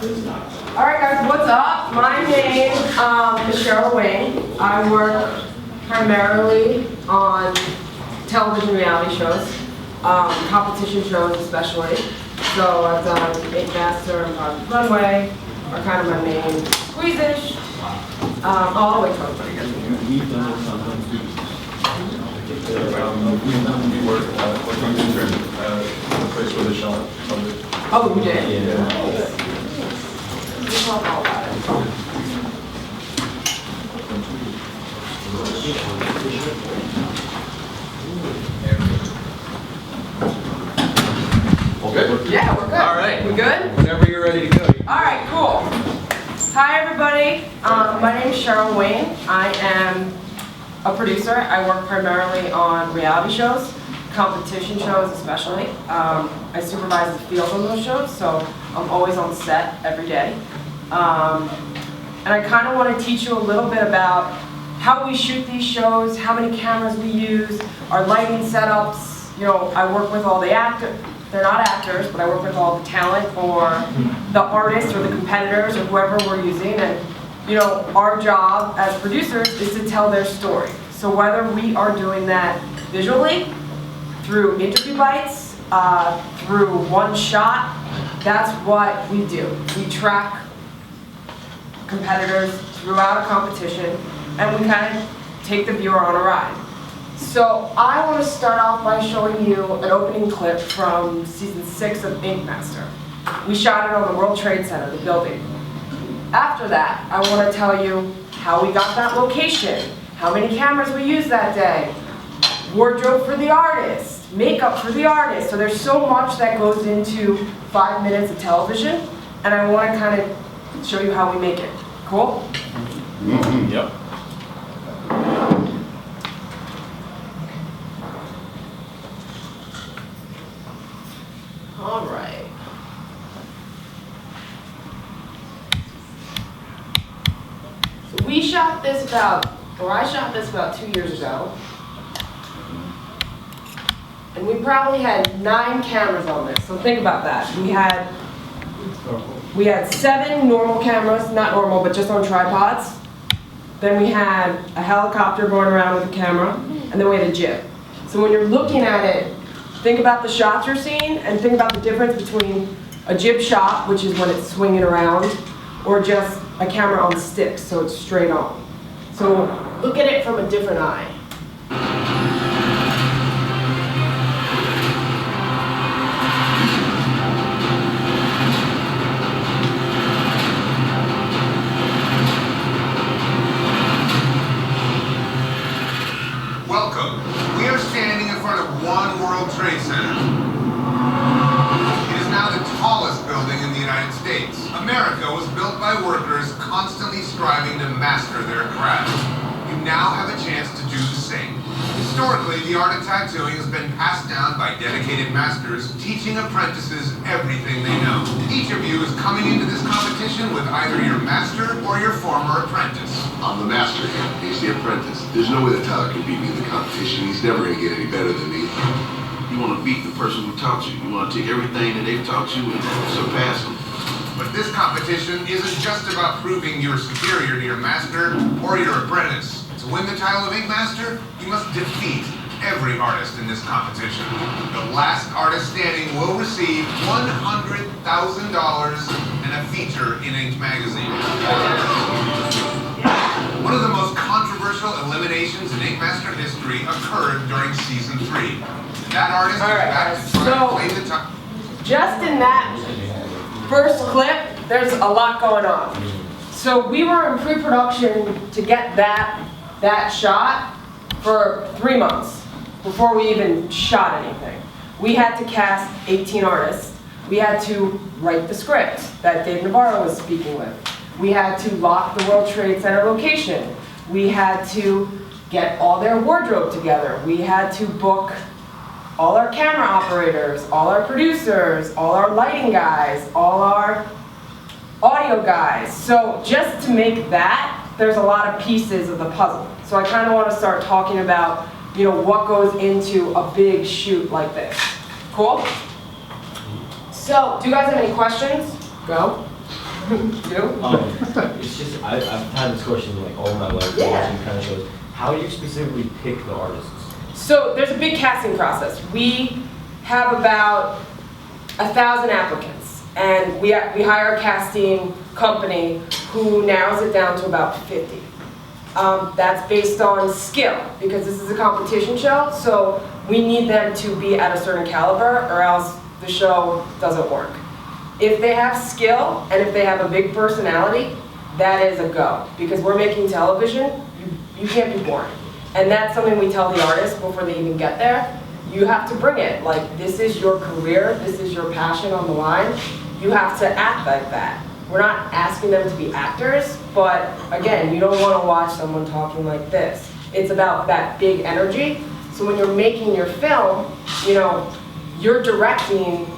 Alright guys, what's up? My name is Cheryl Wayne. I work primarily on television reality shows, competition shows especially. So I've done Invitational and Project Runway are kind of my main squeeze-ish. I'll wait till everybody gets in here. We've done it sometimes too. We work on the place where they shot something. Oh, you did? Yeah. We'll talk all about it. Good? Yeah, we're good. All right. We good? Whenever you're ready to go. All right, cool. Hi, everybody. My name is Cheryl Wayne. I am a producer. I work primarily on reality shows, competition shows especially. I supervise the field on those shows, so I'm always on set every day. And I kind of want to teach you a little bit about how we shoot these shows, how many cameras we use, our lighting setups. You know, I work with all the actors. They're not actors, but I work with all the talent or the artists or the competitors or whoever we're using. And you know, our job as producers is to tell their story. So whether we are doing that visually, through interview bites, through one shot, that's what we do. We track competitors throughout a competition, and we kind of take the viewer on a ride. So I want to start off by showing you an opening clip from season 6 of Ink Master. We shot it on the World Trade Center, the building. After that, I want to tell you how we got that location, how many cameras we used that day, wardrobe for the artist, makeup for the artist. So there's so much that goes into 5 minutes of television, and I want to kind of show you how we make it. Cool? Mm-hmm. Yep. All right. So we shot this I shot this about 2 years ago. And we probably had 9 cameras on this. So think about that. We had 7 normal cameras, not normal, but just on tripods. Then we had a helicopter going around with a camera, and then we had a jib. So when you're looking at it, think about the shots you're seeing, and think about the difference between a jib shot, which is when it's swinging around, or just a camera on sticks, so it's straight on. So look at it from a different eye. Welcome. We are standing in front of One World Trade Center. It is now the tallest building in the United States. America was built by workers constantly striving to master their craft. You now have a chance to do the same. Historically, the art of tattooing has been passed down by dedicated masters, teaching apprentices everything they know. Each of you is coming into this competition with either your master or your former apprentice. I'm the master here. He's the apprentice. There's no way that Tyler can beat me in the competition. He's never going to get any better than me. You want to beat the person who taught you. You want to take everything that they've taught you and surpass them. But this competition isn't just about proving you're superior to your master or your apprentice. To win the title of Ink Master, you must defeat every artist in this competition. The last artist standing will receive $100,000 and a feature in Ink magazine. One of the most controversial eliminations in Ink Master history occurred during season 3. That artist is back to try to claim the title. Just in that first clip, there's a lot going on. So we were in pre-production to get that shot for 3 months before we even shot anything. We had to cast 18 artists. We had to write the script that Dave Navarro was speaking with. We had to lock the World Trade Center location. We had to get all their wardrobe together. We had to book all our camera operators, all our producers, all our lighting guys, all our audio guys. So just to make that, there's a lot of pieces of the puzzle. So I kind of want to start talking about, you know, what goes into a big shoot like this. Cool? So, do you guys have any questions? Go. It's just, I've had this question like all my life, Yeah. watching kind of shows. How do you specifically pick the artists? So there's a big casting process. We have about 1,000 applicants, and we hire a casting company who narrows it down to about 50. That's based on skill, because this is a competition show, so we need them to be at a certain caliber, or else the show doesn't work. If they have skill, and if they have a big personality, that is a go, because we're making television, you can't be boring. And that's something we tell the artists before they even get there. You have to bring it. Like, this is your career, this is your passion on the line. You have to act like that. We're not asking them to be actors, but again, you don't want to watch someone talking like this. It's about that big energy. So when you're making your film, you're directing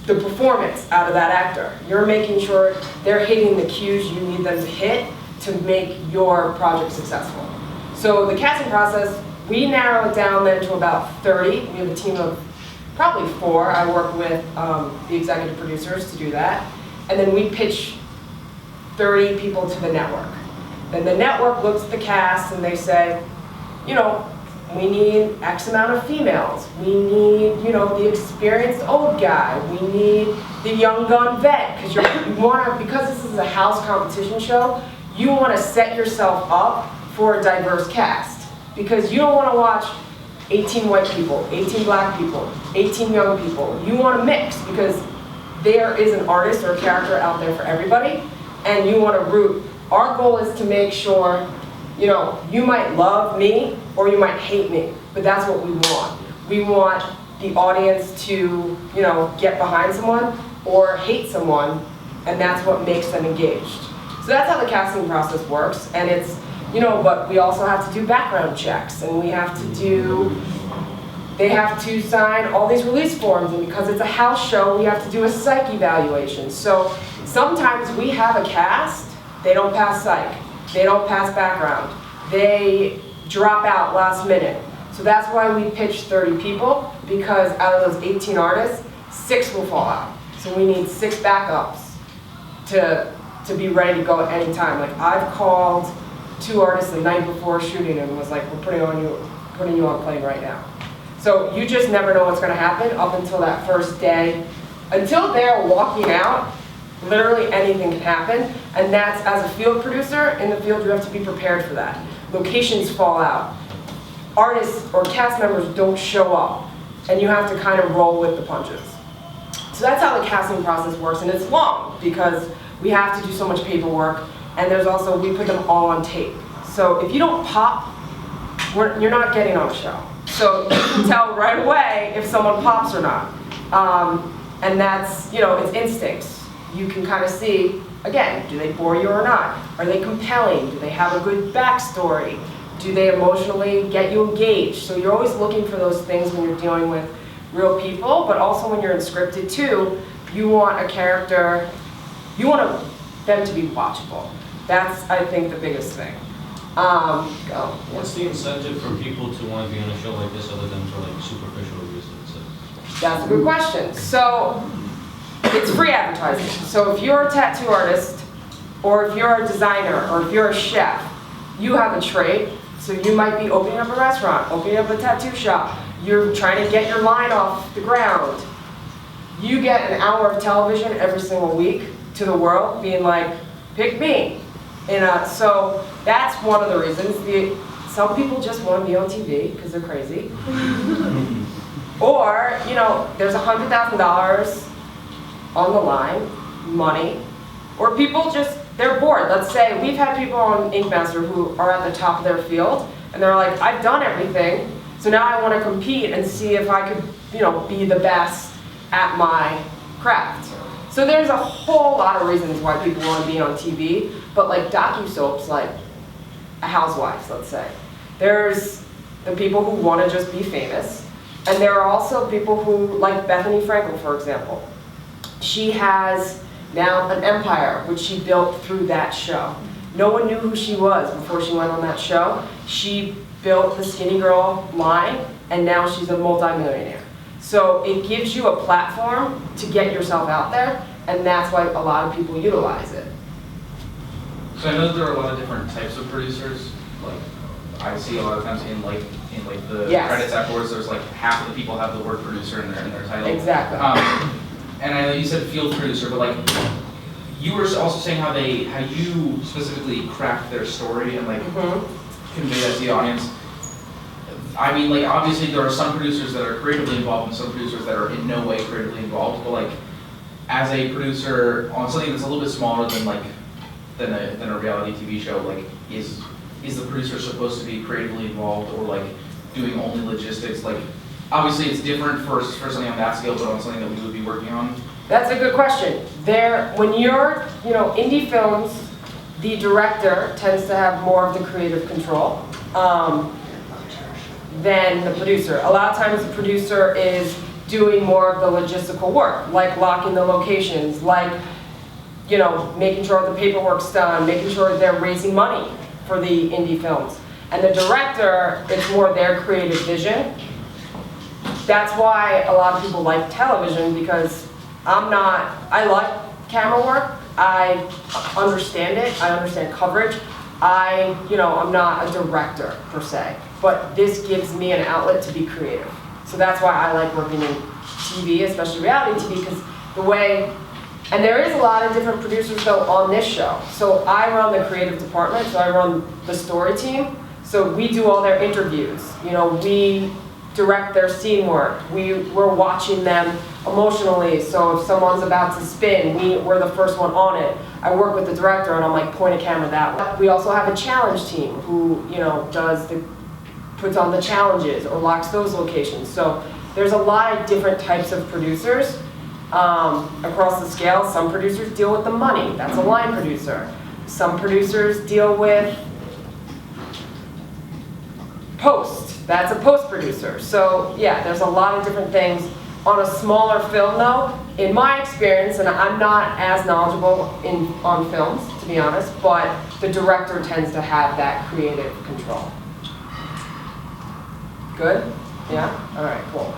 the performance out of that actor. You're making sure they're hitting the cues you need them to hit to make your project successful. So the casting process, we narrow it down then to about 30. We have a team of probably 4. I work with the executive producers to do that. And then we pitch 30 people to the network. Then the network looks at the cast and they say, we need X amount of females. We need, the experienced old guy. We need the young gun vet. Because this is a house competition show, you want to set yourself up for a diverse cast. Because you don't want to watch 18 white people, 18 black people, 18 young people. You want to mix, because there is an artist or a character out there for everybody, and you want to root. Our goal is to make sure, you might love me or you might hate me, but that's what we want. We want the audience to, get behind someone or hate someone, and that's what makes them engaged. So that's how the casting process works, and it's, but we also have to do background checks, and they have to sign all these release forms, and because it's a house show, we have to do a psych evaluation. So sometimes we have a cast, they don't pass psych, they don't pass background, they drop out last minute. So that's why we pitch 30 people, because out of those 18 artists, 6 will fall out. So we need 6 backups to be ready to go at any time. Like, I've called 2 artists the night before shooting and was like, we're putting you on plane right now. So you just never know what's going to happen up until that first day. Until they're walking out, literally anything can happen. And that's, as a field producer, in the field you have to be prepared for that. Locations fall out. Artists or cast members don't show up. And you have to kind of roll with the punches. So that's how the casting process works. And it's long, because we have to do so much paperwork. And there's also, we put them all on tape. So if you don't pop, you're not getting on the show. So you can tell right away if someone pops or not. And that's, it's instincts. You can kind of see, again, do they bore you or not? Are they compelling? Do they have a good backstory? Do they emotionally get you engaged? So you're always looking for those things when you're dealing with real people, but also when you're in scripted too, you want a character, you want them to be watchable. That's, I think, the biggest thing. What's the incentive for people to want to be on a show like this other than for like superficial reasons? That's a good question. So it's free advertising. So if you're a tattoo artist, or if you're a designer, or if you're a chef, you have a trade. So you might be opening up a restaurant, opening up a tattoo shop. You're trying to get your line off the ground. You get an hour of television every single week to the world, being like, pick me. So that's one of the reasons. Some people just want to be on TV because they're crazy. Or, there's $100,000 on the line, money. Or people they're bored. Let's say we've had people on Ink Master who are at the top of their field, and they're like, I've done everything, so now I want to compete and see if I could, be the best at my craft. So there's a whole lot of reasons why people want to be on TV, but like docu-soaps, like Housewives, let's say. There's the people who want to just be famous, and there are also people who, like Bethany Frankel, for example. She has now an empire, which she built through that show. No one knew who she was before she went on that show. She built the Skinny Girl line, and now she's a multi-millionaire. So it gives you a platform to get yourself out there, and that's why a lot of people utilize it. So I know there are a lot of different types of producers. Like I see a lot of times in the Yes. credits afterwards, there's like half of the people have the word producer in their title. Exactly. And I know you said field producer, but like you were also saying how you specifically craft their story and like convey that to the audience. I mean, like obviously there are some producers that are creatively involved and some producers that are in no way creatively involved. But like as a producer on something that's a little bit smaller than a reality TV show, like is the producer supposed to be creatively involved or like doing only logistics? Like obviously it's different for something on that scale, but on something that we would be working on. That's a good question. When you're, indie films, the director tends to have more of the creative control than the producer. A lot of times the producer is doing more of the logistical work, like locking the locations, like, making sure the paperwork's done, making sure they're raising money for the indie films. And the director, it's more their creative vision. That's why a lot of people like television, because I like camera work, I understand it, I understand coverage. I'm not a director per se, but this gives me an outlet to be creative. So that's why I like working in TV, especially reality TV, because and there is a lot of different producers though on this show. So I run the creative department, so I run the story team. So we do all their interviews. We direct their scene work. We're watching them emotionally. So if someone's about to spin, we're the first one on it. I work with the director and I'm like, point a camera that way. We also have a challenge team who, puts on the challenges or locks those locations. So there's a lot of different types of producers across the scale. Some producers deal with the money. That's a line producer. Some producers deal with post. That's a post producer. So yeah, there's a lot of different things. On a smaller film though, in my experience, and I'm not as knowledgeable on films, to be honest, but the director tends to have that creative control. Good? Yeah? All right, cool.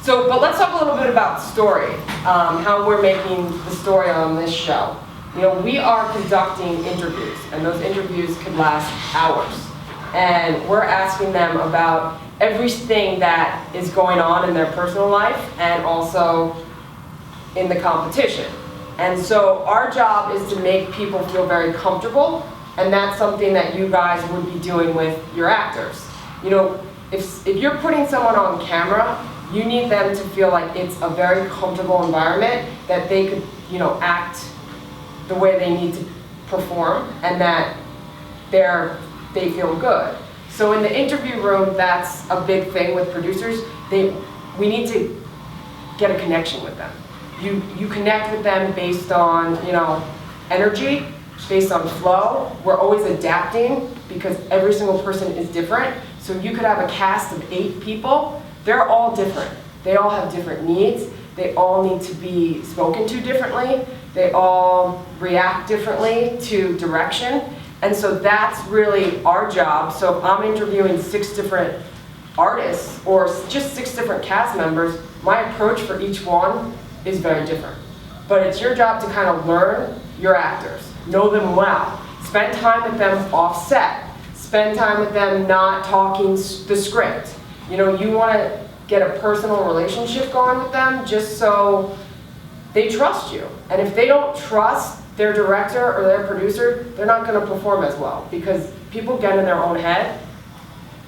But let's talk a little bit about story, how we're making the story on this show. We are conducting interviews, and those interviews could last hours. And we're asking them about everything that is going on in their personal life and also in the competition. And so our job is to make people feel very comfortable, and that's something that you guys would be doing with your actors. If you're putting someone on camera, you need them to feel like it's a very comfortable environment, that they could, act the way they need to perform, and that they feel good. So in the interview room, that's a big thing with producers. We need to get a connection with them. You connect with them based on, energy, based on flow. We're always adapting because every single person is different. So you could have a cast of 8 people. They're all different. They all have different needs. They all need to be spoken to differently. They all react differently to direction. And so that's really our job. So if I'm interviewing 6 different artists or just 6 different cast members, my approach for each one is very different. But it's your job to kind of learn your actors, know them well, spend time with them off set, spend time with them not talking the script. You want to get a personal relationship going with them just so they trust you. And if they don't trust their director or their producer, they're not going to perform as well, because people get in their own head,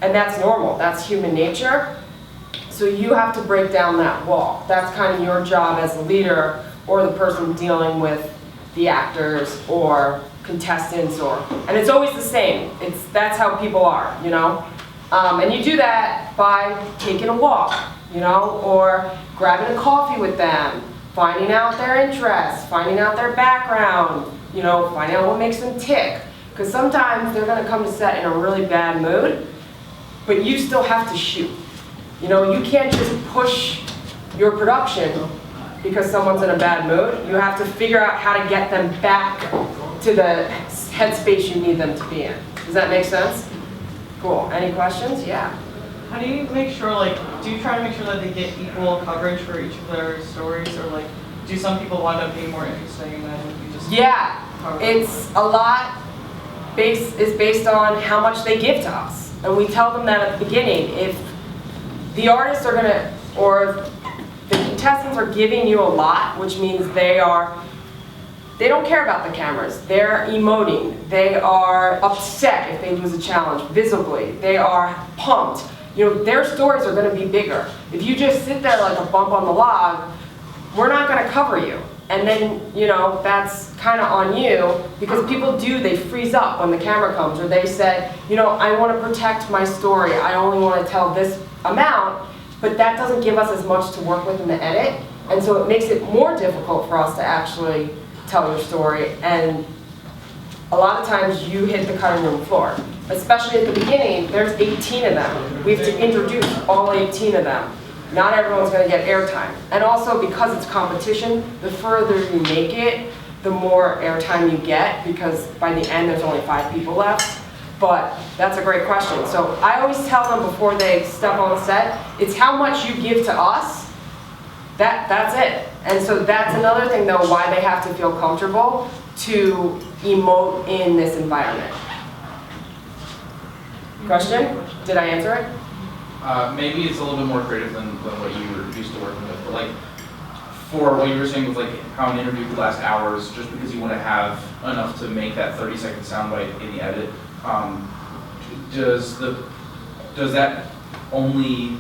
and that's normal. That's human nature. So you have to break down that wall. That's kind of your job as a leader or the person dealing with the actors or contestants, and it's always the same. That's how people are, and you do that by taking a walk, or grabbing a coffee with them, finding out their interests, finding out their background, finding out what makes them tick. Because sometimes they're going to come to set in a really bad mood, but you still have to shoot. You can't just push your production because someone's in a bad mood. You have to figure out how to get them back to the headspace you need them to be in. Does that make sense? Cool. Any questions? Yeah. How do you make sure, do you try to make sure that they get equal coverage for each of their stories, or do some people wind up being more interesting than if you just? Yeah, cover it's a lot is based on how much they give to us. And we tell them that at the beginning. If the artists are gonna, or the contestants are giving you a lot, which means they don't care about the cameras. They're emoting. They are upset if they lose a challenge, visibly. They are pumped. You know, their stories are gonna be bigger. If you just sit there like a bump on the log, we're not gonna cover you. And then, you know, that's kinda on you, because people they freeze up when the camera comes, or they say, you know, I wanna protect my story. I only wanna tell this amount, but that doesn't give us as much to work with in the edit. And so it makes it more difficult for us to actually tell your story, and a lot of times you hit the cutting room floor. Especially at the beginning, there's 18 of them. We have to introduce all 18 of them. Not everyone's gonna get airtime. And also because it's competition, the further you make it, the more airtime you get, because by the end there's only 5 people left. But that's a great question. So I always tell them before they step on the set, it's how much you give to us, that's it. And so that's another thing though, why they have to feel comfortable to emote in this environment. Question? Did I answer it? Maybe it's a little bit more creative than what you were used to working with, but like, for what you were saying with like how an interview could last hours, just because you want to have enough to make that 30-second soundbite in the edit, does that only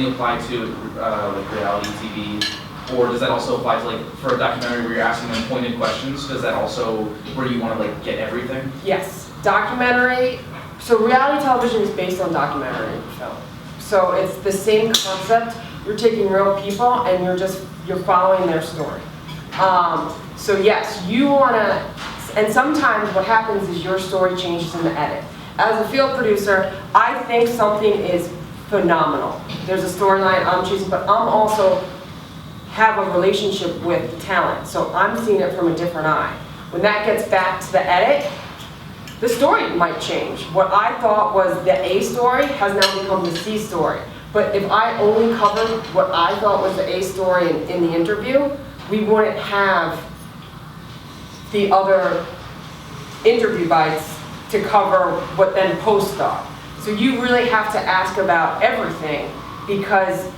apply to like reality TV, or does that also apply to like for a documentary where you're asking them pointed questions? Does that also where you want to like get everything? Yes, documentary. So reality television is based on documentary film. So it's the same concept. You're taking real people and you're following their story. So yes, you wanna, and sometimes what happens is your story changes in the edit. As a field producer, I think something is phenomenal. There's a storyline I'm choosing, but I'm also have a relationship with the talent. So I'm seeing it from a different eye. When that gets back to the edit, the story might change. What I thought was the A story has now become the C story. But if I only covered what I thought was the A story in the interview, we wouldn't have the other interview bites to cover what then post thought. So you really have to ask about everything, because,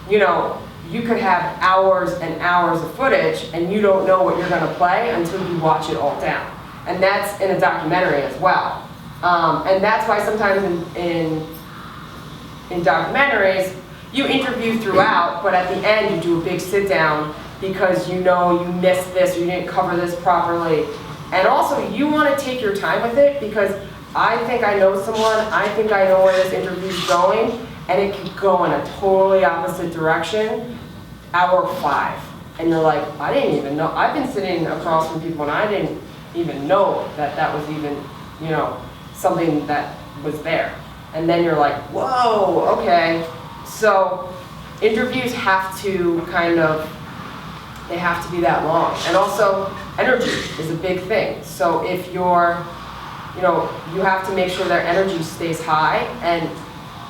you know, you could have hours and hours of footage and you don't know what you're gonna play until you watch it all down. And that's in a documentary as well. And that's why sometimes in documentaries, you interview throughout, but at the end you do a big sit down because you know you missed this or you didn't cover this properly. And also you want to take your time with it, because I think I know someone, I think I know where this interview's going, and it could go in a totally opposite direction, hour 5. And you're like, I didn't even know, I've been sitting across from people and I didn't even know that that was even, you know, something that was there. And then you're like, whoa, okay. So interviews have to they have to be that long. And also energy is a big thing. So if you're, you know, you have to make sure their energy stays high, and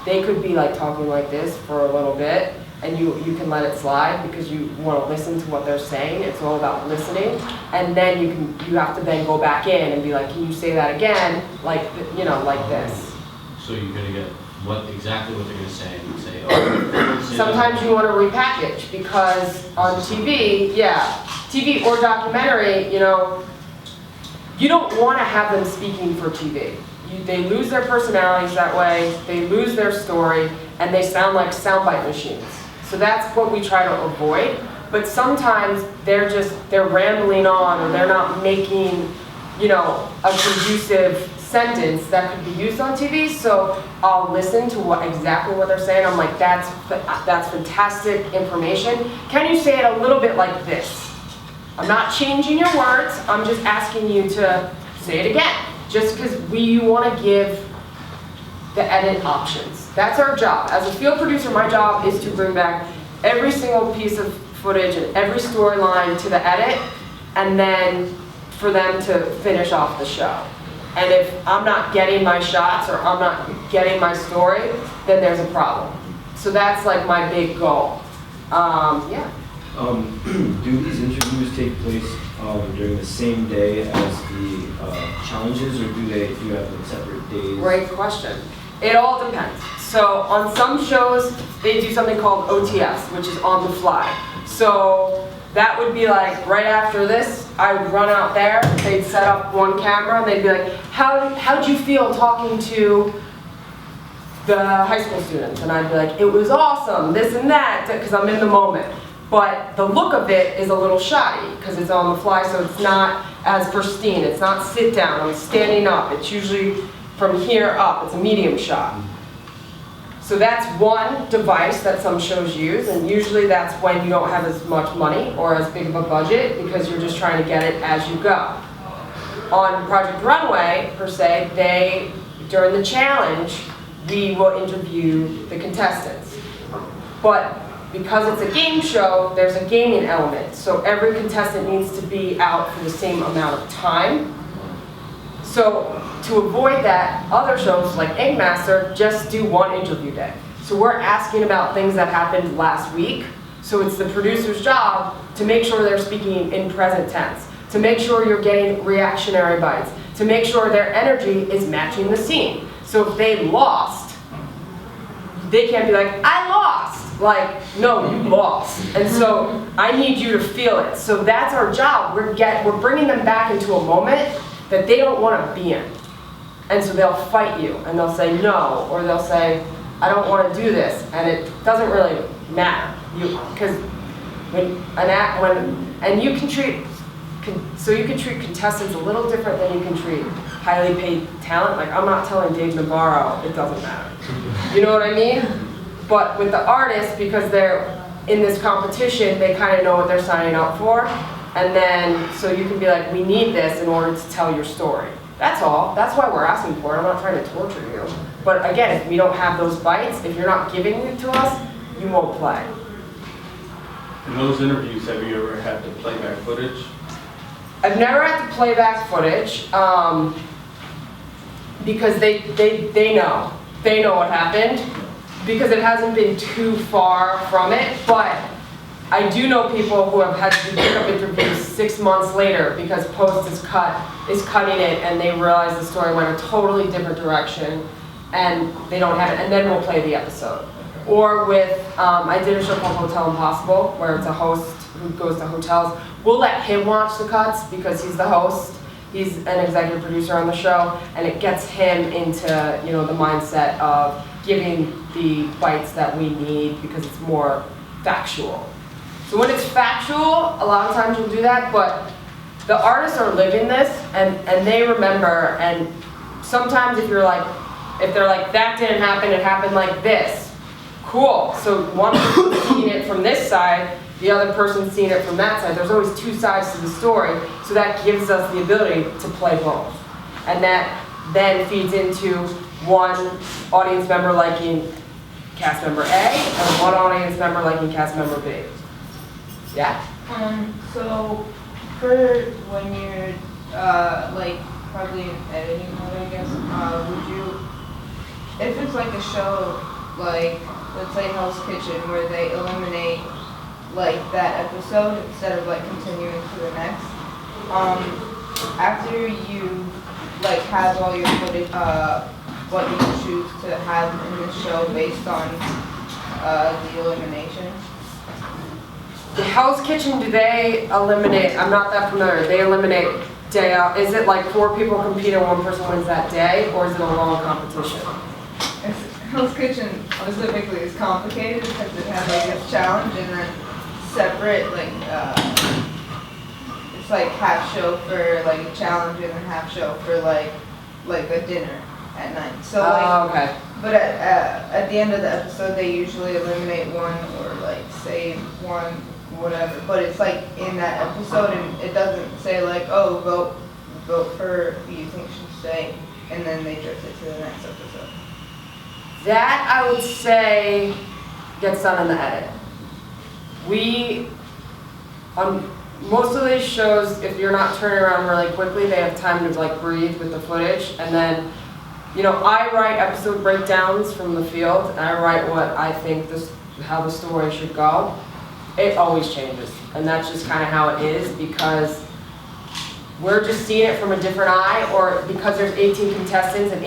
they could be like talking like this for a little bit, and you can let it slide because you want to listen to what they're saying. It's all about listening. And then you have to then go back in and be like, can you say that again? Like, you know, like this. So you're gonna get exactly what they're gonna say, and you say, oh. Sometimes you want to repackage, because on TV, TV or documentary, you know, you don't want to have them speaking for TV. They lose their personalities that way, they lose their story, and they sound like soundbite machines. So that's what we try to avoid. But sometimes they're rambling on, or they're not making, you know, a conducive sentence that could be used on TV. So I'll listen to exactly what they're saying. I'm like, that's fantastic information. Can you say it a little bit like this? I'm not changing your words. I'm just asking you to say it again. Just because we want to give the edit options. That's our job. As a field producer, my job is to bring back every single piece of footage and every storyline to the edit, and then for them to finish off the show. And if I'm not getting my shots or I'm not getting my story, then there's a problem. So that's like my big goal. Yeah. Do these interviews take place during the same day as the challenges, or do you have them separate days? Great question. It all depends. So on some shows, they do something called OTS, which is on the fly. So that would be like right after this, I would run out there, they'd set up one camera, and they'd be like, how'd you feel talking to the high school students? And I'd be like, it was awesome, this and that, because I'm in the moment. But the look of it is a little shoddy, because it's on the fly, so it's not as pristine. It's not sit down, I'm standing up. It's usually from here up, it's a medium shot. So that's one device that some shows use, and usually that's when you don't have as much money or as big of a budget, because you're just trying to get it as you go. On Project Runway, per se, during the challenge, we will interview the contestants. But because it's a game show, there's a gaming element. So every contestant needs to be out for the same amount of time. So to avoid that, other shows like Egg Master just do one interview day. So we're asking about things that happened last week. So it's the producer's job to make sure they're speaking in present tense, to make sure you're getting reactionary bites, to make sure their energy is matching the scene. So if they lost, they can't be like, I lost. Like, no, you lost. And so I need you to feel it. So that's our job. We're bringing them back into a moment that they don't want to be in. And so they'll fight you, and they'll say no, or they'll say, I don't want to do this. And it doesn't really matter. Because and you can treat, so you can treat contestants a little different than you can treat highly paid talent. Like, I'm not telling Dave Navarro, it doesn't matter. You know what I mean? But with the artists, because they're in this competition, they kind of know what they're signing up for. And then, so you can be like, we need this in order to tell your story. That's all. That's why we're asking for it. I'm not trying to torture you. But again, if we don't have those bites, if you're not giving it to us, you won't play. In those interviews, have you ever had to play back footage? I've never had to play back footage because they know. They know what happened because it hasn't been too far from it. But I do know people who have had to do pickup interviews 6 months later because post is cutting it, and they realize the story went a totally different direction, and they don't have it, and then we'll play the episode. Or with, I did a show called Hotel Impossible, where it's a host who goes to hotels. We'll let him watch the cuts because he's the host. He's an executive producer on the show, and it gets him into, the mindset of giving the bites that we need because it's more factual. So when it's factual, a lot of times we'll do that, but the artists are living this, and they remember, and sometimes if they're like, that didn't happen, it happened like this. Cool, so one person's seeing it from this side, the other person's seeing it from that side. There's always two sides to the story, so that gives us the ability to play both. And that then feeds into one audience member liking cast member A, and one audience member liking cast member B. Yeah? So for when you're probably in editing mode, I guess, would you, if it's like a show like, let's say Hell's Kitchen, where they eliminate like that episode instead of like continuing to the next, after you like have all your footage, what you choose to have in the show based on the elimination? The Hell's Kitchen, do they eliminate, I'm not that familiar, they eliminate day out, is it like 4 people compete and 1 person wins that day, or is it a long competition? Hell's Kitchen specifically is complicated because it has like a challenge and then separate it's like half show for like a challenge and then half show for like a dinner at night. So okay. But at the end of the episode they usually eliminate one or like save one, whatever. But it's like in that episode and it doesn't say like, oh, vote for who you think should stay, and then they drift it to the next episode. That, I would say, gets done in the edit. On most of these shows, if you're not turning around really quickly, they have time to like breathe with the footage. And then, I write episode breakdowns from the field, and I write what I think how the story should go. It always changes, and that's just kind of how it is, because we're just seeing it from a different eye, or because there's 18 contestants and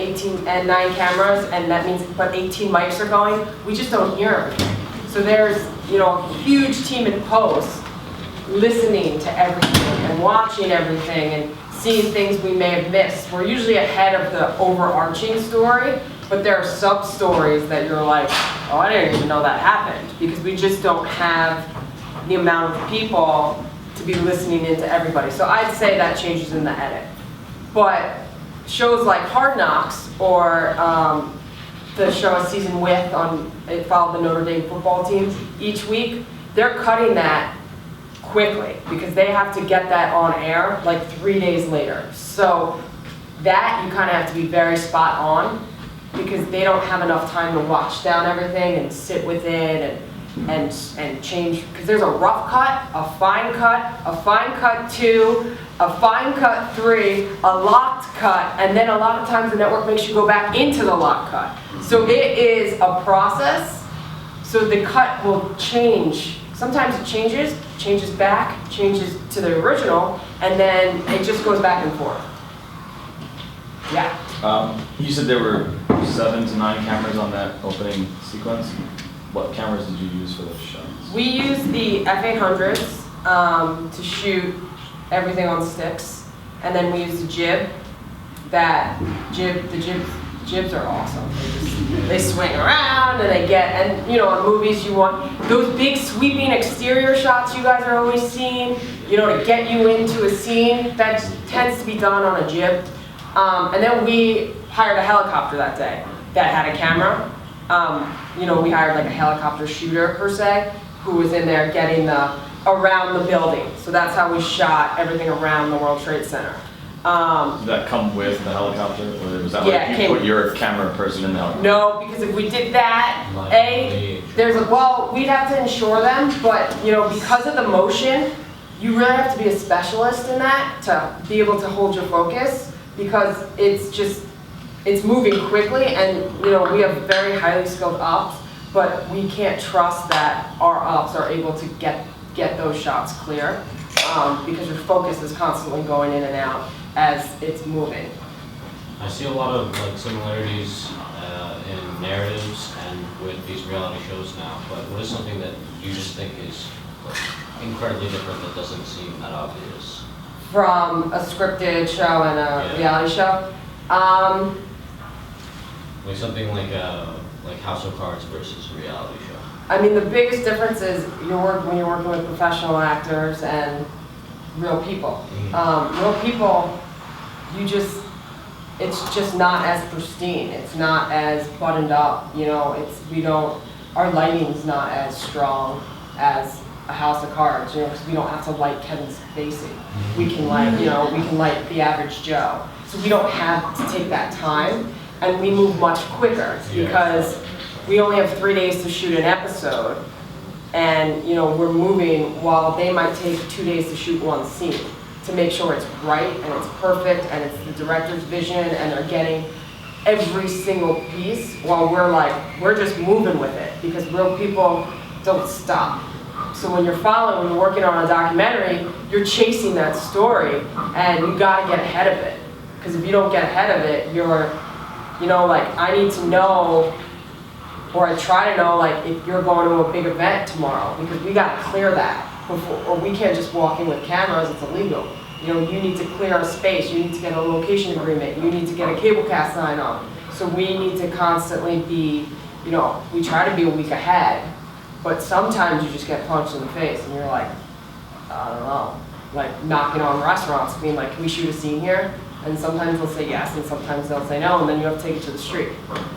9 cameras, and that means, but 18 mics are going, we just don't hear everything. So there's, a huge team in post listening to everything and watching everything and seeing things we may have missed. We're usually ahead of the overarching story, but there are sub-stories that you're like, oh, I didn't even know that happened, because we just don't have the amount of people to be listening into everybody. So I'd say that changes in the edit. But shows like Hard Knocks, or the show A Season With, it followed the Notre Dame football team each week, they're cutting that quickly because they have to get that on air like 3 days later. So that you kind of have to be very spot on, because they don't have enough time to watch down everything and sit with it and change, because there's a rough cut, a fine cut 2, a fine cut 3, a locked cut, and then a lot of times the network makes you go back into the locked cut. So it is a process, so the cut will change. Sometimes it changes back, changes to the original, and then it just goes back and forth. Yeah. You said there were 7 to 9 cameras on that opening sequence. What cameras did you use for those shots? We used the F800s to shoot everything on sticks, and then we used the jib. The jibs are awesome. They swing around and on movies you want those big sweeping exterior shots you guys are always seeing, to get you into a scene. That tends to be done on a jib. And then we hired a helicopter that day that had a camera. We hired like a helicopter shooter per se, who was in there getting around the building. So that's how we shot everything around the World Trade Center. Did that come with the helicopter, or was that Yeah, like you put your camera person in the helicopter? No, because if we did that, we'd have to insure them, but because of the motion, you really have to be a specialist in that to be able to hold your focus, because it's moving quickly, and we have very highly skilled ops, but we can't trust that our ops are able to get those shots clear, because your focus is constantly going in and out as it's moving. I see a lot of similarities in narratives and with these reality shows now, but what is something that you just think is incredibly different that doesn't seem that obvious? From a scripted show and a reality show? Like something like House of Cards versus a reality show. I mean, the biggest difference is when you're working with professional actors and real people. Real people, it's just not as pristine. It's not as buttoned up. Our lighting's not as strong as a House of Cards, because we don't have to light Kevin Spacey. We can light the average Joe. So we don't have to take that time, and we move much quicker because we only have 3 days to shoot an episode, and we're moving while they might take 2 days to shoot one scene to make sure it's right and it's perfect and it's the director's vision and they're getting every single piece, while we're just moving with it, because real people don't stop. So when you're working on a documentary, you're chasing that story, and you gotta get ahead of it. Because if you don't get ahead of it, I need to know, or I try to know, if you're going to a big event tomorrow, because we gotta clear that before, or we can't just walk in with cameras, it's illegal. You need to clear a space, you need to get a location agreement, you need to get a cable cast sign on. So we need to constantly be, we try to be a week ahead, but sometimes you just get punched in the face and you're like, I don't know, knocking on restaurants, being like, can we shoot a scene here? And sometimes they'll say yes, and sometimes they'll say no, and then you have to take it to the street.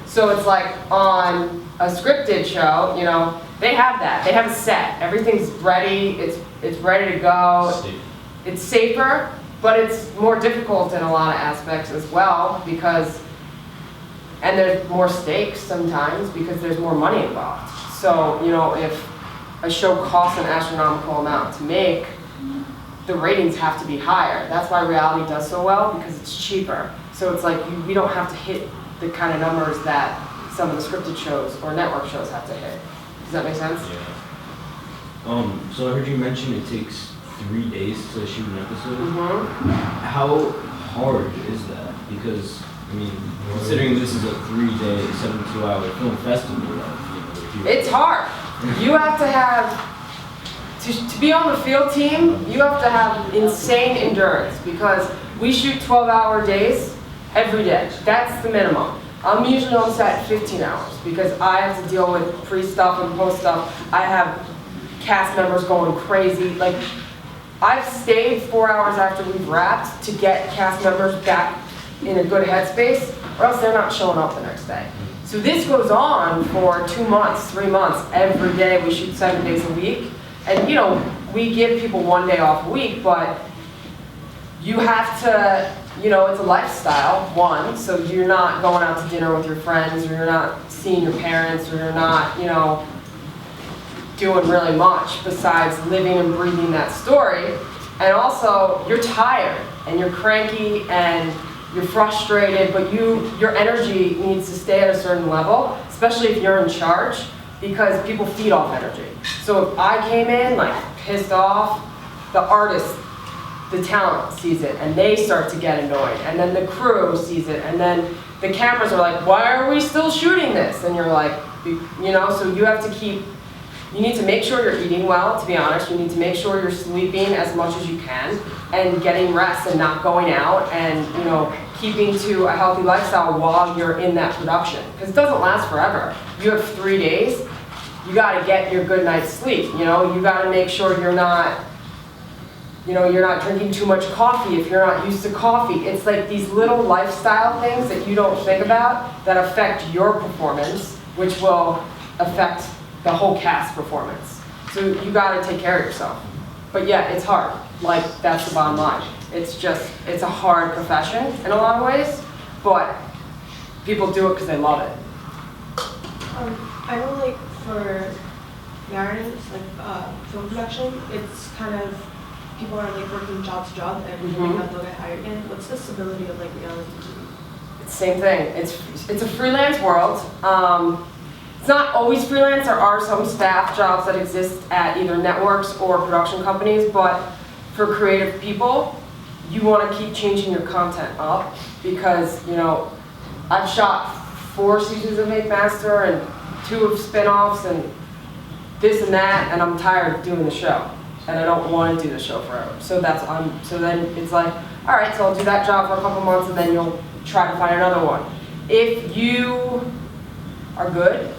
So it's like on a scripted show, they have that. They have a set. Everything's ready. It's ready to go. It's safer, but it's more difficult in a lot of aspects as well, and there's more stakes sometimes because there's more money involved. So, if a show costs an astronomical amount to make, the ratings have to be higher. That's why reality does so well, because it's cheaper. So it's like we don't have to hit the kind of numbers that some of the scripted shows or network shows have to hit. Does that make sense? Yeah. So I heard you mention it takes 3 days to shoot an episode. Mm-hmm. How hard is that? Because, I mean, considering this is a 3-day, 72-hour film festival, It's hard. You have to have, to be on the field team, you have to have insane endurance because we shoot 12-hour days every day. That's the minimum. I'm usually on set 15 hours because I have to deal with pre-stuff and post-stuff. I have cast members going crazy. Like, I've stayed 4 hours after we've wrapped to get cast members back in a good headspace, or else they're not showing up the next day. So this goes on for 2 months, 3 months, every day. We shoot 7 days a week. And you know, we give people 1 day off a week, but you have to, you know, it's a lifestyle, one, so you're not going out to dinner with your friends, or you're not seeing your parents, or you're not, you know, doing really much besides living and breathing that story. And also, you're tired, and you're cranky, and you're frustrated, but your energy needs to stay at a certain level, especially if you're in charge, because people feed off energy. So if I came in like pissed off, the artist, the talent sees it, and they start to get annoyed, and then the crew sees it, and then the cameras are like, why are we still shooting this? And you're like, you know, so you have to keep, you need to make sure you're eating well, to be honest. You need to make sure you're sleeping as much as you can, and getting rest and not going out, and, you know, keeping to a healthy lifestyle while you're in that production. Because it doesn't last forever. You have 3 days, you gotta get your good night's sleep, you know? You gotta make sure you're not, you know, you're not drinking too much coffee if you're not used to coffee. It's like these little lifestyle things that you don't think about that affect your performance, which will affect the whole cast performance. So you gotta take care of yourself. But yeah, it's hard. Like, that's the bottom line. It's just, it's a hard profession in a lot of ways, but people do it because they love it. I know, like, for narratives, like film production, it's kind of, people are like working job to job and hoping that they'll get hired again. What's the stability of like reality TV? It's the same thing. It's a freelance world. It's not always freelance. There are some staff jobs that exist at either networks or production companies, but for creative people, you want to keep changing your content up because, you know, I've shot 4 seasons of Make Master and 2 of spin-offs and this and that, and I'm tired of doing the show. And I don't want to do the show forever. So so then it's like, all right, so I'll do that job for a couple months and then you'll try to find another one. If you are good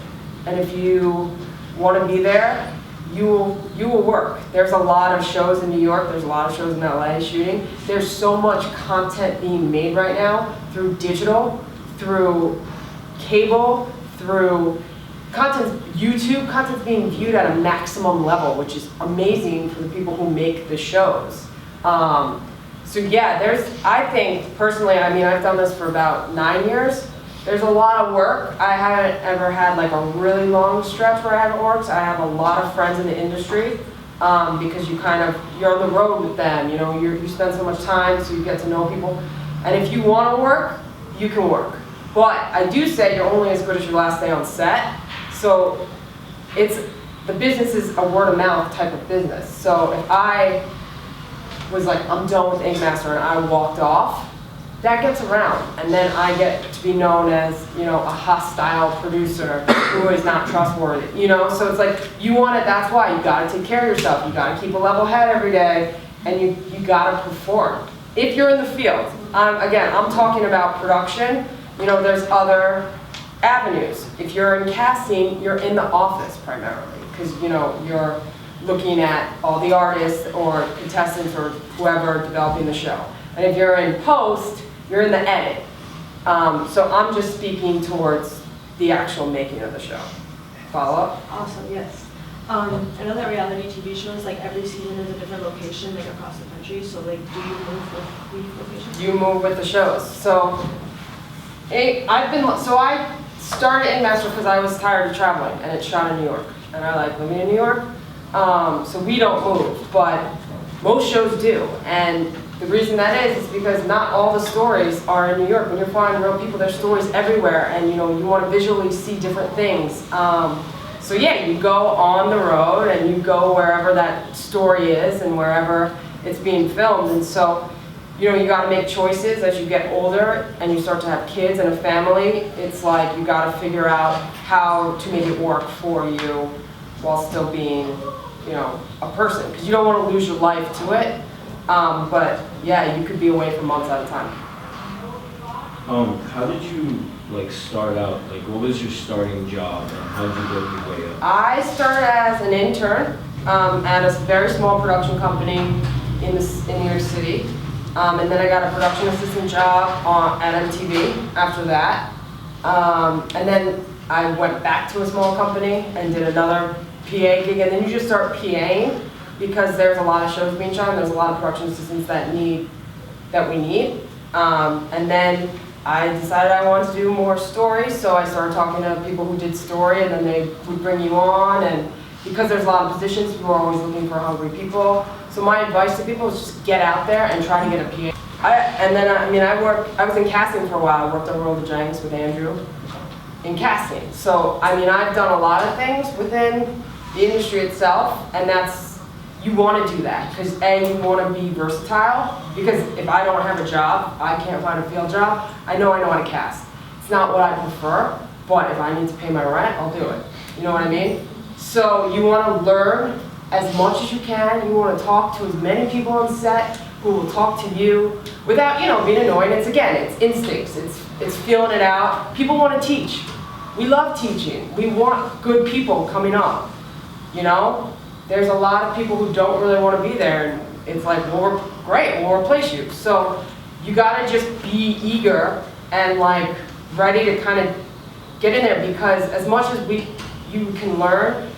and if you want to be there, you will work. There's a lot of shows in New York, there's a lot of shows in LA shooting. There's so much content being made right now through digital, through cable, through YouTube content's being viewed at a maximum level, which is amazing for the people who make the shows. So yeah, I think personally, I mean, I've done this for about 9 years. There's a lot of work. I haven't ever had like a really long stretch where I haven't worked. I have a lot of friends in the industry because you're on the road with them. You know, you spend so much time, so you get to know people. And if you want to work, you can work. But I do say you're only as good as your last day on set. So the business is a word of mouth type of business. So if I was like, I'm done with Ink Master and I walked off, that gets around. And then I get to be known as, you know, a hostile producer who is not trustworthy, you know? So it's like, that's why you gotta take care of yourself. You gotta keep a level head every day and you gotta perform. If you're in the field, again, I'm talking about production, you know, there's other avenues. If you're in casting, you're in the office primarily because, you know, you're looking at all the artists or contestants or whoever developing the show. And if you're in post, you're in the edit. So I'm just speaking towards the actual making of the show. Follow up? Awesome, yes. I know that reality TV shows, like every season is a different location, like across the country. So like, do you move with the locations? You move with the shows. So I started in Master because I was tired of traveling, and it's shot in New York, and I like living in New York. So we don't move, but most shows do, and the reason that is because not all the stories are in New York. When you're flying real people, there's stories everywhere, and you know you want to visually see different things. So yeah, you go on the road and you go wherever that story is and wherever it's being filmed. And so, you know, you gotta make choices as you get older and you start to have kids and a family. It's like you gotta figure out how to make it work for you while still being, you know, a person. Because you don't want to lose your life to it. But yeah, you could be away for months at a time. How did you like start out? Like, what was your starting job, and how did you work your way up? I started as an intern at a very small production company in New York City. And then I got a production assistant job at MTV after that. And then I went back to a small company and did another PA gig. And then you just start PAing because there's a lot of shows being shot. There's a lot of production assistants that we need. And then I decided I wanted to do more stories, so I started talking to people who did story, and then they would bring you on. And because there's a lot of positions, people are always looking for hungry people. So my advice to people is just get out there and try to get a PA. I was in casting for a while. I worked on Roll the Janks with Andrew in casting. So, I mean, I've done a lot of things within the industry itself, and you want to do that, because A, you want to be versatile, because if I don't have a job, I can't find a field job, I know how to cast. It's not what I prefer, but if I need to pay my rent, I'll do it. You know what I mean? So you want to learn as much as you can. You want to talk to as many people on set who will talk to you without, you know, being annoying. It's instincts, it's feeling it out. People want to teach. We love teaching. We want good people coming up, you know? There's a lot of people who don't really want to be there, and it's like, well, we're great, we'll replace you. So you gotta just be eager and like ready to kind of get in there, because as much as you can learn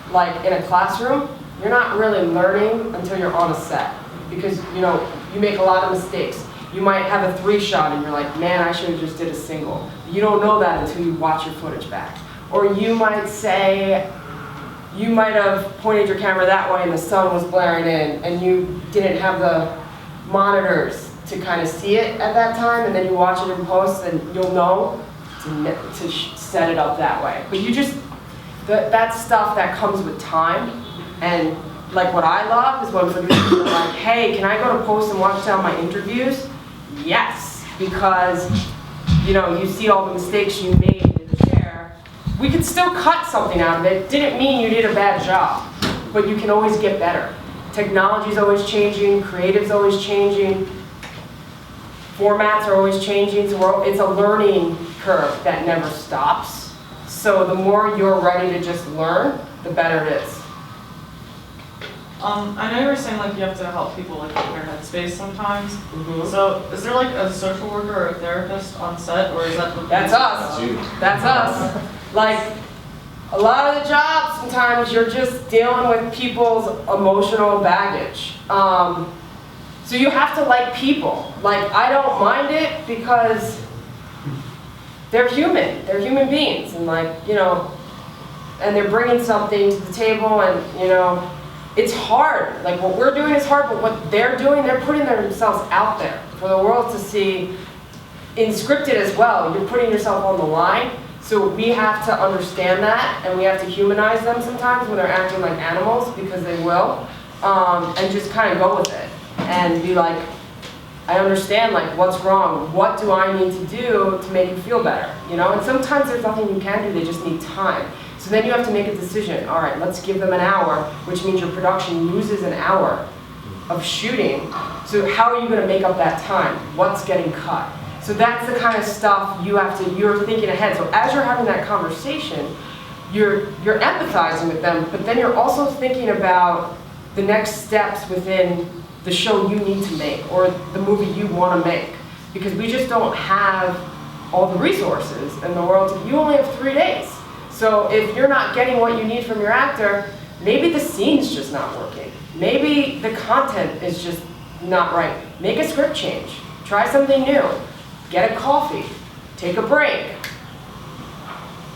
like in a classroom, you're not really learning until you're on a set, because you know, you make a lot of mistakes. You might have a 3-shot and you're like, man, I should have just did a single. You don't know that until you watch your footage back. Or you might say, you might have pointed your camera that way and the sun was blaring in and you didn't have the monitors to kind of see it at that time, and then you watch it in post and you'll know to set it up that way. But you just, that's stuff that comes with time. And like what I love is when producers are like, hey, can I go to post and watch down my interviews? Yes, because you know, you see all the mistakes you made in the chair. We could still cut something out of it. Didn't mean you did a bad job, but you can always get better. Technology's always changing, creative's always changing, formats are always changing, so it's a learning curve that never stops. So the more you're ready to just learn, the better it is. I know you were saying like you have to help people like get their headspace sometimes. Mm-hmm. So is there like a social worker or a therapist on set, or is that the That's us. That's us. Like a lot of the jobs, sometimes you're just dealing with people's emotional baggage. So you have to like people. Like I don't mind it because they're human. They're human beings, and like, you know, and they're bringing something to the table, and you know, it's hard. Like what we're doing is hard, but what they're doing, they're putting themselves out there for the world to see. In scripted as well, you're putting yourself on the line. So we have to understand that, and we have to humanize them sometimes when they're acting like animals, because they will, and just kind of go with it and be like, I understand like what's wrong. What do I need to do to make you feel better? You know, and sometimes there's nothing you can do. They just need time. So then you have to make a decision. All right, let's give them an hour, which means your production loses an hour of shooting. So how are you going to make up that time? What's getting cut? So that's the kind of stuff you're thinking ahead. So as you're having that conversation, you're empathizing with them, but then you're also thinking about the next steps within the show you need to make, or the movie you want to make. Because we just don't have all the resources in the world. You only have 3 days. So if you're not getting what you need from your actor, maybe the scene's just not working. Maybe the content is just not right. Make a script change. Try something new. Get a coffee. Take a break.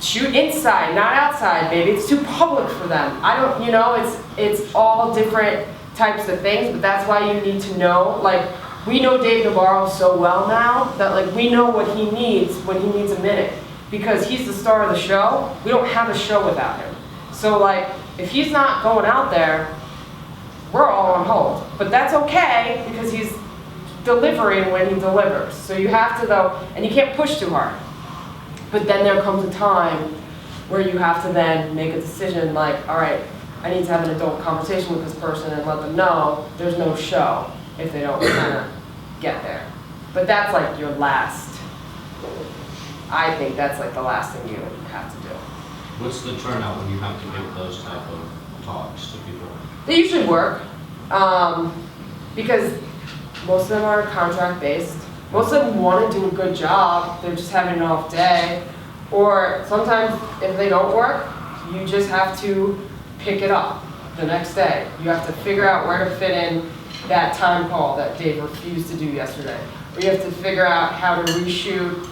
Shoot inside, not outside. Maybe it's too public for them. I don't, you know, it's all different types of things, but that's why you need to know, like, we know Dave Navarro so well now that like we know what he needs when he needs a minute, because he's the star of the show. We don't have a show without him. So like, if he's not going out there, we're all on hold. But that's okay, because he's delivering when he delivers. So you have to though, and you can't push too hard. But then there comes a time where you have to then make a decision like, all right, I need to have an adult conversation with this person and let them know there's no show if they don't kind of get there. But that's like your last, I think that's like the last thing you have to do. What's the turnout when you have to give those type of talks to people? They usually work, because most of them are contract based. Most of them want to do a good job, they're just having an off day. Or sometimes if they don't work, you just have to pick it up the next day. You have to figure out where to fit in that time call that Dave refused to do yesterday. Or you have to figure out how to reshoot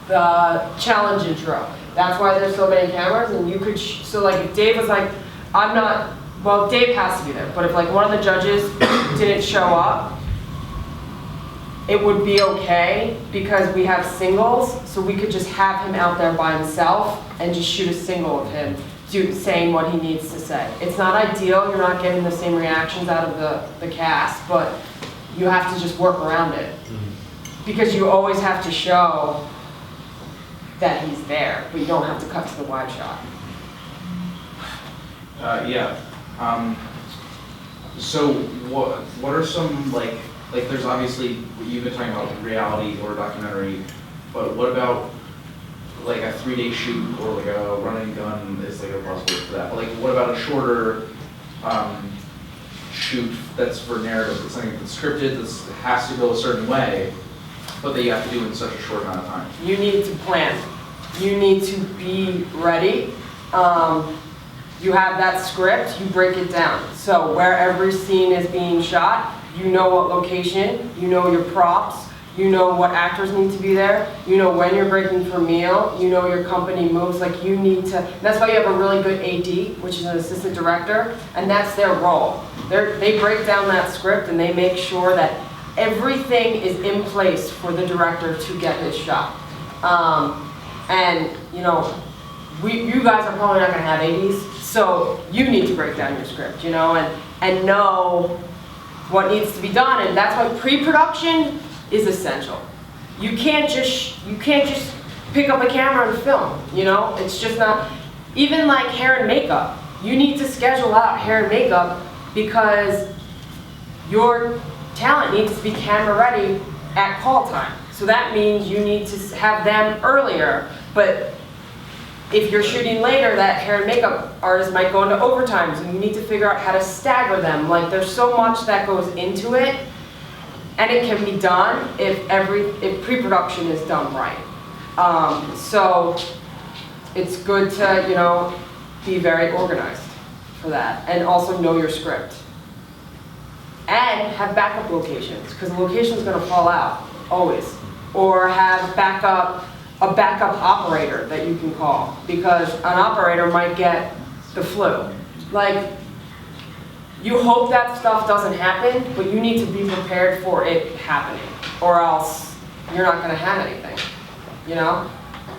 the challenge intro. That's why there's so many cameras, and you could, so like if Dave was like, I'm not, well, Dave has to be there, but if like one of the judges didn't show up, it would be okay because we have singles, so we could just have him out there by himself and just shoot a single of him saying what he needs to say. It's not ideal, you're not getting the same reactions out of the cast, but you have to just work around it. Because you always have to show that he's there, but you don't have to cut to the wide shot. Yeah. So what are some like there's obviously, you've been talking about reality or documentary, but what about like a 3-day shoot or like a run and gun is like a possibility for that? But like what about a shorter shoot that's for narrative, it's something that's scripted, that has to go a certain way, but that you have to do in such a short amount of time? You need to plan. You need to be ready. You have that script, you break it down. So where every scene is being shot, you know what location, you know your props, you know what actors need to be there, you know when you're breaking for meal, you know your company moves, like you need to, that's why you have a really good AD, which is an assistant director, and that's their role. They break down that script and they make sure that everything is in place for the director to get his shot. And you know, you guys are probably not gonna have ADs, so you need to break down your script, you know, and know what needs to be done, and that's why pre-production is essential. You can't just pick up a camera and film, you know? It's just not, even like hair and makeup, you need to schedule out hair and makeup because your talent needs to be camera ready at call time. So that means you need to have them earlier, but if you're shooting later, that hair and makeup artist might go into overtime, so you need to figure out how to stagger them. Like there's so much that goes into it, and it can be done if pre-production is done right. So it's good to, you know, be very organized for that, and also know your script. And have backup locations, because the location's gonna fall out, always. Or have a backup operator that you can call, because an operator might get the flu. Like, you hope that stuff doesn't happen, but you need to be prepared for it happening, or else you're not gonna have anything, you know?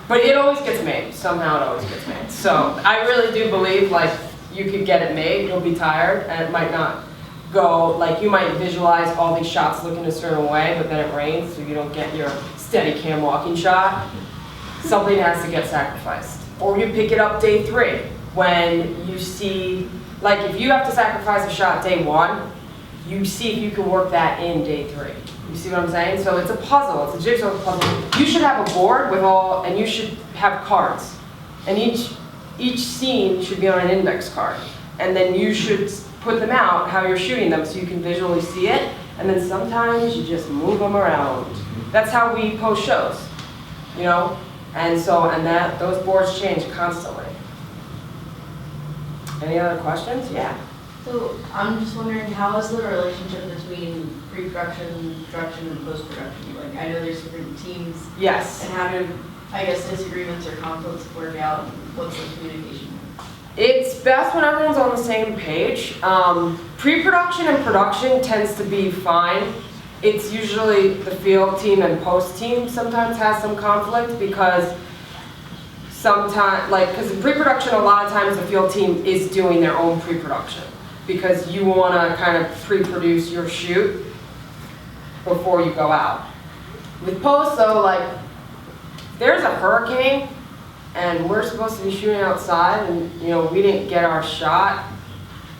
But it always gets made, somehow it always gets made. So I really do believe like you could get it made, you'll be tired, and it might not go, like you might visualize all these shots looking a certain way, but then it rains, so you don't get your steady cam walking shot. Something has to get sacrificed. Or you pick it up day 3, when you see, like if you have to sacrifice a shot day 1, you see if you can work that in day 3. You see what I'm saying? So it's a puzzle, it's a jigsaw puzzle. You should have a board with all, and you should have cards. And each scene should be on an index card. And then you should put them out, how you're shooting them, so you can visually see it. And then sometimes you just move them around. That's how we post shows, you know? And so, those boards change constantly. Any other questions? Yeah. So I'm just wondering, how is the relationship between pre-production, production, and post-production? Like, I know there's different teams. Yes. And how do, I guess, disagreements or conflicts work out? What's the communication? It's best when everyone's on the same page. Pre-production and production tends to be fine. It's usually the field team and post team sometimes has some conflict because sometimes, like, because in pre-production, a lot of times the field team is doing their own pre-production because you want to kind of pre-produce your shoot before you go out. With post, though, like, there's a hurricane and we're supposed to be shooting outside and, you know, we didn't get our shot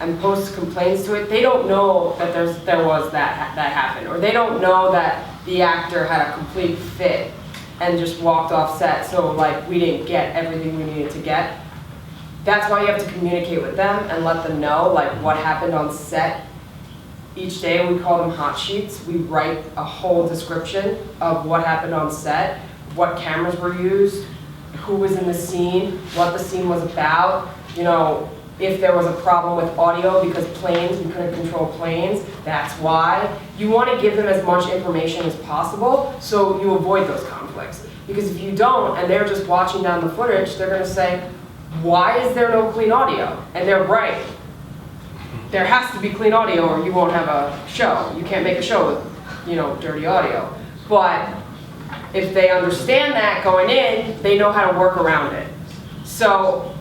and post complains to it, they don't know that there was that happened, or they don't know that the actor had a complete fit and just walked off set, so like we didn't get everything we needed to get. That's why you have to communicate with them and let them know like what happened on set. Each day we call them hot sheets. We write a whole description of what happened on set, what cameras were used, who was in the scene, what the scene was about, you know, if there was a problem with audio because planes, we couldn't control planes, that's why. You want to give them as much information as possible so you avoid those conflicts. Because if you don't, and they're just watching down the footage, they're going to say, why is there no clean audio? And they're right. There has to be clean audio or you won't have a show. You can't make a show with, you know, dirty audio. But if they understand that going in, they know how to work around it. So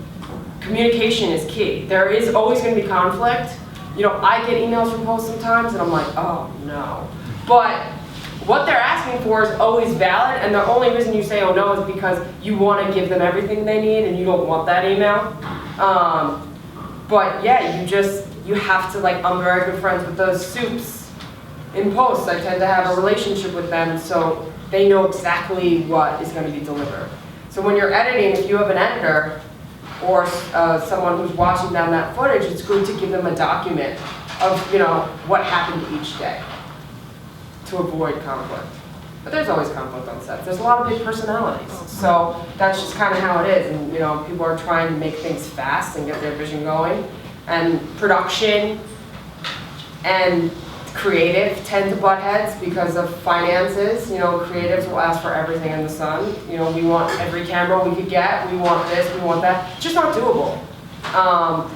communication is key. There is always going to be conflict. You know, I get emails from posts sometimes and I'm like, oh no. But what they're asking for is always valid, and the only reason you say oh no is because you want to give them everything they need and you don't want that email. But yeah, you have to, like, I'm very good friends with those soups in post. I tend to have a relationship with them so they know exactly what is going to be delivered. So when you're editing, if you have an editor or someone who's watching down that footage, it's good to give them a document of, you know, what happened each day to avoid conflict. But there's always conflict on sets. There's a lot of big personalities. So that's just kind of how it is. And, you know, people are trying to make things fast and get their vision going. And production and creative tend to butt heads because of finances. You know, creatives will ask for everything in the sun. You know, we want every camera we could get, we want this, we want that. It's just not doable.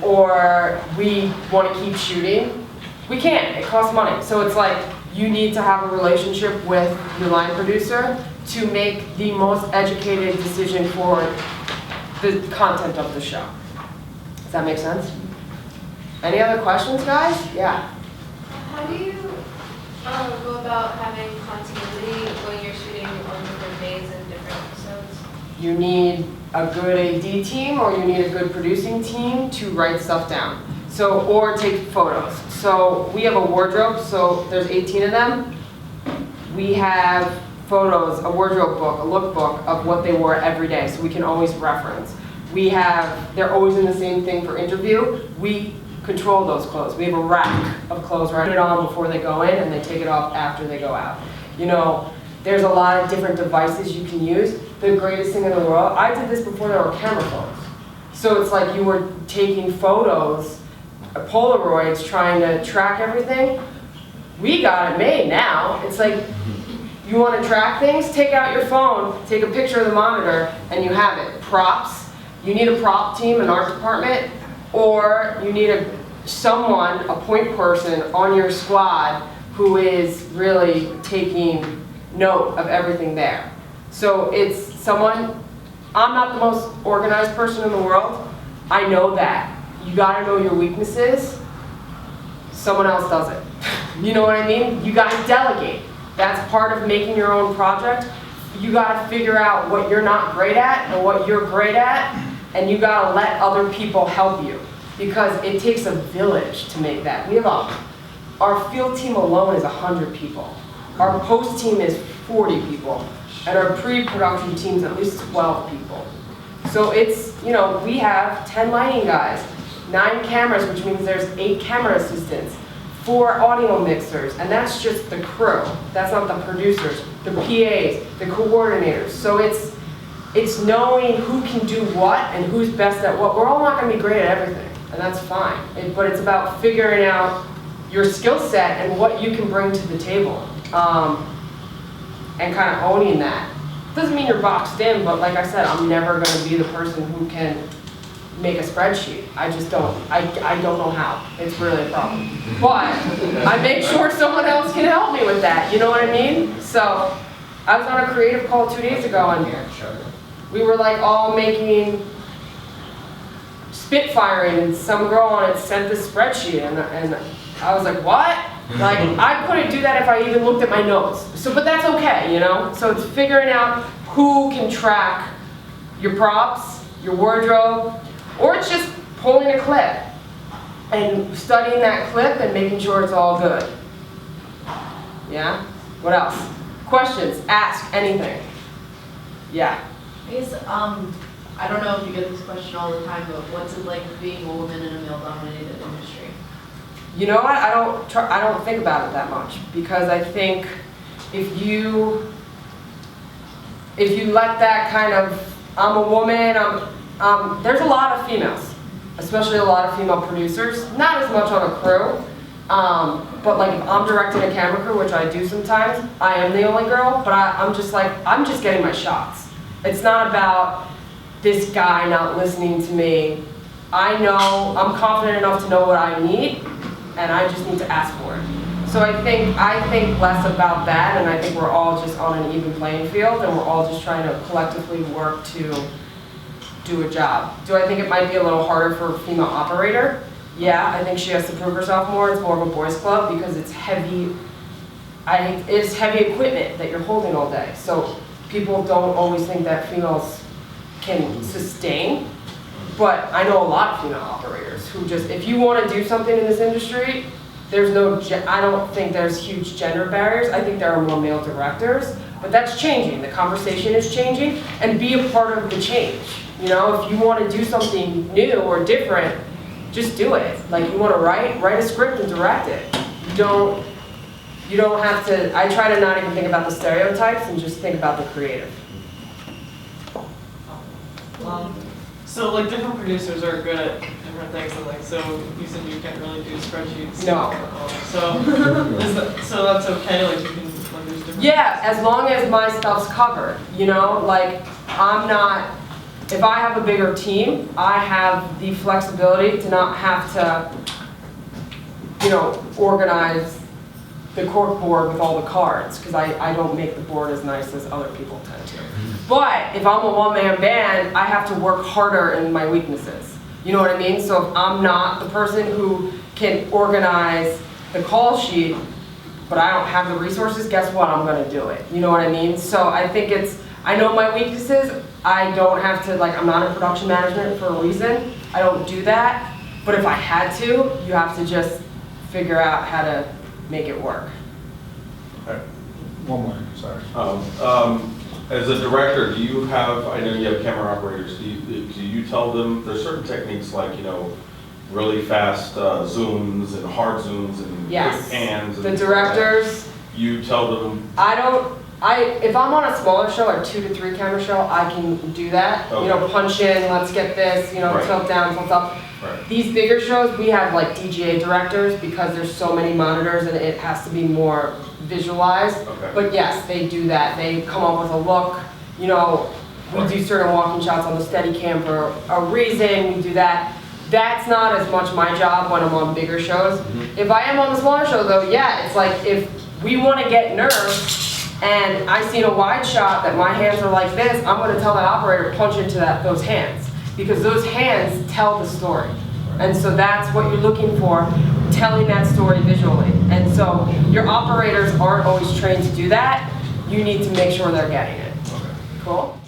Or we want to keep shooting. We can't, it costs money. So it's like, you need to have a relationship with your line producer to make the most educated decision for the content of the show. Does that make sense? Any other questions, guys? Yeah. How do you go about having continuity when you're shooting on different days and different episodes? You need a good AD team or you need a good producing team to write stuff down. So, or take photos. So we have a wardrobe, so there's 18 of them. We have photos, a wardrobe book, a lookbook of what they wore every day, so we can always reference. They're always in the same thing for interview. We control those clothes. We have a rack of clothes right it on before they go in and they take it off after they go out. You know, there's a lot of different devices you can use. The greatest thing in the world, I did this before there were camera phones. So it's like you were taking photos, Polaroids, trying to track everything. We got it made now. It's like, you want to track things? Take out your phone, take a picture of the monitor, and you have it. Props. You need a prop team, an art department, or you need someone, a point person on your squad who is really taking note of everything there. So it's someone, I'm not the most organized person in the world. I know that. You gotta know your weaknesses. Someone else does it. You know what I mean? You gotta delegate. That's part of making your own project. You gotta figure out what you're not great at and what you're great at, and you gotta let other people help you. Because it takes a village to make that. Our field team alone is 100 people. Our post team is 40 people. And our pre-production team is at least 12 people. So it's, you know, we have 10 lighting guys, 9 cameras, which means there's 8 camera assistants, 4 audio mixers, and that's just the crew. That's not the producers, the PAs, the coordinators. So it's knowing who can do what and who's best at what. We're all not going to be great at everything, and that's fine. But it's about figuring out your skill set and what you can bring to the table, and kind of owning that. Doesn't mean you're boxed in, but like I said, I'm never going to be the person who can make a spreadsheet. I just don't. I don't know how. It's really a problem. But I make sure someone else can help me with that. You know what I mean? So I was on a creative call 2 days ago, and we were like all making, spitfiring, and some girl on it sent this spreadsheet, and I was like, what? Like, I couldn't do that if I even looked at my notes. So, but that's okay, you know? So it's figuring out who can track your props, your wardrobe, or it's just pulling a clip and studying that clip and making sure it's all good. Yeah? What else? Questions? Ask anything. Yeah. I guess, I don't know if you get this question all the time, but what's it like being a woman in a male-dominated industry? You know what? I don't think about it that much, because I think if you let that kind of, I'm a woman, there's a lot of females, especially a lot of female producers, not as much on a crew, but like if I'm directing a camera crew, which I do sometimes, I am the only girl, but I'm just like, I'm just getting my shots. It's not about this guy not listening to me. I know, I'm confident enough to know what I need, and I just need to ask for it. So I think less about that, and I think we're all just on an even playing field, and we're all just trying to collectively work to do a job. Do I think it might be a little harder for a female operator? Yeah, I think she has to prove herself more. It's more of a boys' club because it's heavy. It's heavy equipment that you're holding all day. So people don't always think that females can sustain. But I know a lot of female operators who just, if you want to do something in this industry, there's no, I don't think there's huge gender barriers. I think there are more male directors, but that's changing. The conversation is changing, and be a part of the change. You know, if you want to do something new or different, just do it. Like, you want to write a script and direct it. You don't have to, I try to not even think about the stereotypes and just think about the creative. So like different producers are good at different things, and like, so you said you can't really do spreadsheets. No. So that's okay, like you can, like there's different. Yeah, as long as my stuff's covered, you know, like I'm not, if I have a bigger team, I have the flexibility to not have to, you know, organize the cork board with all the cards, because I don't make the board as nice as other people tend to. But if I'm a one-man band, I have to work harder in my weaknesses. You know what I mean? So if I'm not the person who can organize the call sheet, but I don't have the resources, guess what? I'm gonna do it. You know what I mean? So I think I know my weaknesses. I don't have to, like, I'm not in production management for a reason. I don't do that. But if I had to, you have to just figure out how to make it work. Okay. One more, sorry. As a director, do you have, I know you have camera operators, do you tell them, there's certain techniques like, you know, really fast zooms and hard zooms and Yes. quick pans? And the directors. You tell them? If I'm on a smaller show, like 2 to 3 camera show, I can do that. Okay. You know, punch in, let's get this, you know, right. Tilt down, tilt up. Right. These bigger shows, we have like DGA directors because there's so many monitors and it has to be more visualized. Okay. But yes, they do that. They come up with a look. You know, we do certain walking shots on the Steadicam for a reason. We do that. That's not as much my job when I'm on bigger shows. Mm-hmm. If I am on the smaller show though, yeah, it's like if we want to get nerves and I see in a wide shot that my hands are like this, I'm going to tell that operator to punch into those hands, because those hands tell the story. And so that's what you're looking for, telling that story visually. And so your operators aren't always trained to do that. You need to make sure they're getting it. Cool?